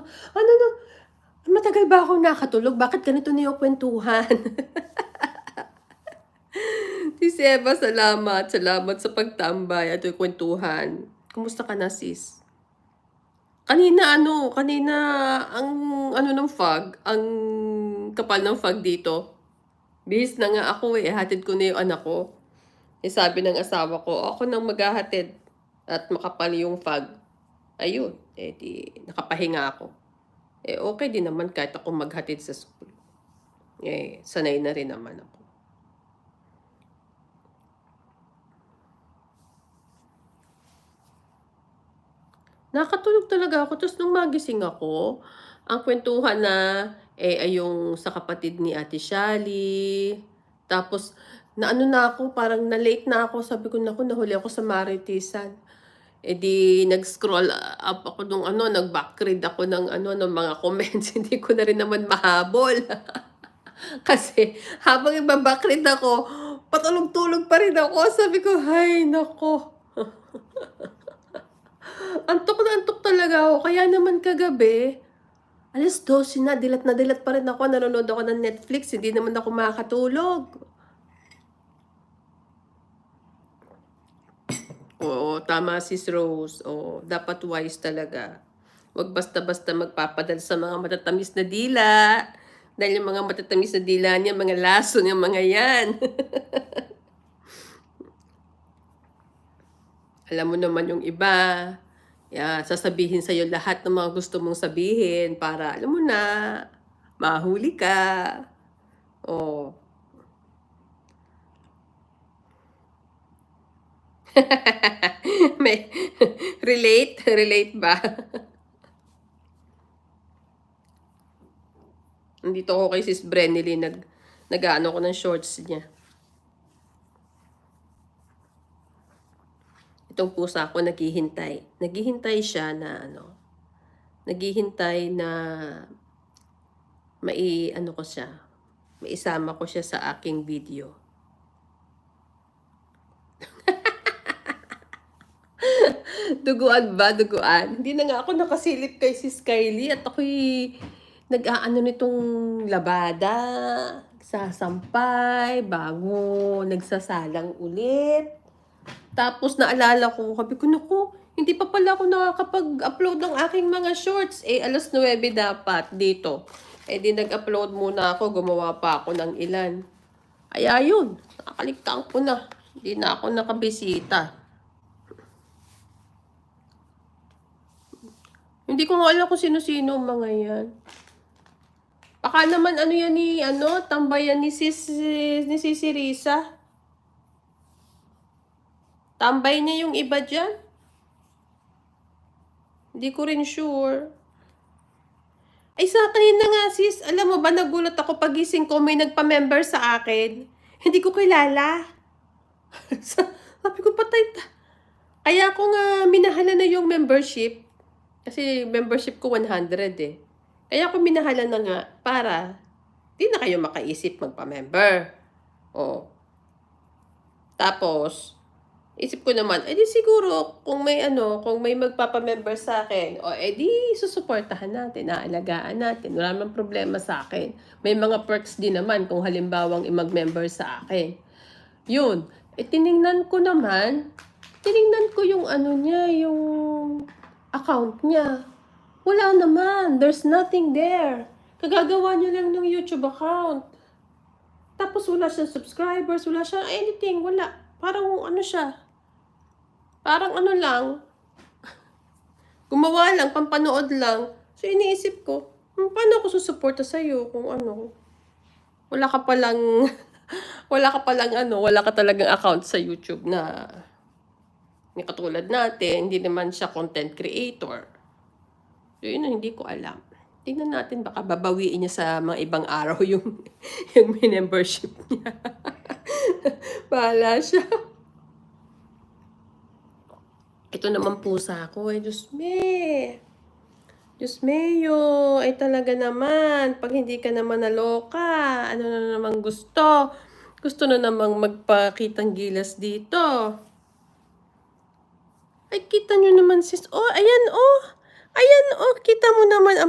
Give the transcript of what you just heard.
Ano na, matagal ba akong nakatulog? Bakit ganito na yung kwentuhan? Si Seba, salamat. Salamat sa pagtambay at yung kwentuhan. Kumusta ka na, sis? Kanina ang ano ng fog, ang kapal ng fog dito. Bihis na nga ako eh, hatid ko na yung anak ko. Eh sabi ng asawa ko, ako nang maghahatid at makapal yung fog. Ayun, eh di nakapahinga ako. Eh okay din naman kahit ako maghatid sa school. Eh sanay na rin naman ako. Nakatulog talaga ako tapos nung magising ako, ang kwentuhan na, eh, ay yung sa kapatid ni Ate Shally. Tapos naano na ako, parang na-late na ako. Sabi ko, "Naku, nahuli ako sa maritisan." Eh, di nag-scroll up ako nung ano, nag-back read ako ng ano, ng mga comments. Hindi ko na rin naman mahabol. Kasi habang iba-back read ako, patulog-tulog pa rin ako. Sabi ko, "Hay nako." Antok na antok talaga ako. Kaya naman kagabi, 12:00 na dilat pa rin ako. Nanonood ako ng Netflix. Hindi naman ako makakatulog. Oo, tama sis Rose. Oo, dapat wise talaga. Huwag basta-basta magpapadala sa mga matatamis na dila. Dahil yung mga matatamis na dila niya, mga lason yung mga yan. Alam mo naman yung iba, sasabihin sa'yo lahat ng mga gusto mong sabihin para, alam mo na, mahuli ka. Oh. May relate? Relate ba? Nandito ako kay Sis Brenily, nag-ano ko ng shorts niya. Itong pusa ko naghihintay. Naghihintay siya na ano, naghihintay na ano ko siya, maisama ko siya sa aking video. Duguan ba? Duguan? Hindi na nga ako nakasilip kay Sis Kylie at ako'y nag-aano nitong labada, sasampay, bago nagsasalang ulit. Tapos naalala ko, sabi ko, naku, hindi pa pala ako nakakapag-upload ng aking mga shorts. Eh, 9:00 dapat dito. Eh, di nag-upload muna ako, gumawa pa ako ng ilan. Kaya yun, nakaligtaan ko na. Hindi na ako nakabisita. Hindi ko nga alam kung sino-sino mga yan. Baka naman ano yan ni, tambayan ni Sisi Risa. Tambay niya yung iba dyan. Hindi ko rin sure. Ay, sa kanina nga sis, alam mo ba, nagulat ako pagising ko, may nagpa-member sa akin. Hindi ko kilala. Sabi ko, patay. Kaya ako nga minahala na yung membership. Kasi membership ko 100 eh. Kaya ako minahala na nga para di na kayo makaisip magpa-member. Oh. Tapos, isip ko naman, edi siguro kung may magpapa-member sa akin, o edi susuportahan natin, aalagaan natin. Wala namang problema sa akin. May mga perks din naman kung halimbawang mag-member sa akin. Yun. Tiningnan ko yung yung account niya. Wala naman. There's nothing there. Kagagawa niya lang ng YouTube account. Tapos wala siyang subscribers, wala siyang anything, wala. Parang siya. Parang lang. Gumawa lang, pampanood lang. So iniisip ko, paano ako susuporta sa'yo kung wala ka palang, wala ka talagang account sa YouTube na katulad natin, hindi naman siya content creator. So yun hindi ko alam. Tingnan natin, baka babawiin niya sa mga ibang araw yung membership niya. Bahala siya. Ito naman pusa ko Diyos meo, ay talaga naman, pag hindi ka naman naloka, ano na naman gusto? Gusto na namang magpakitang gilas dito. Ay, kita nyo naman sis, ayan, kita mo naman ang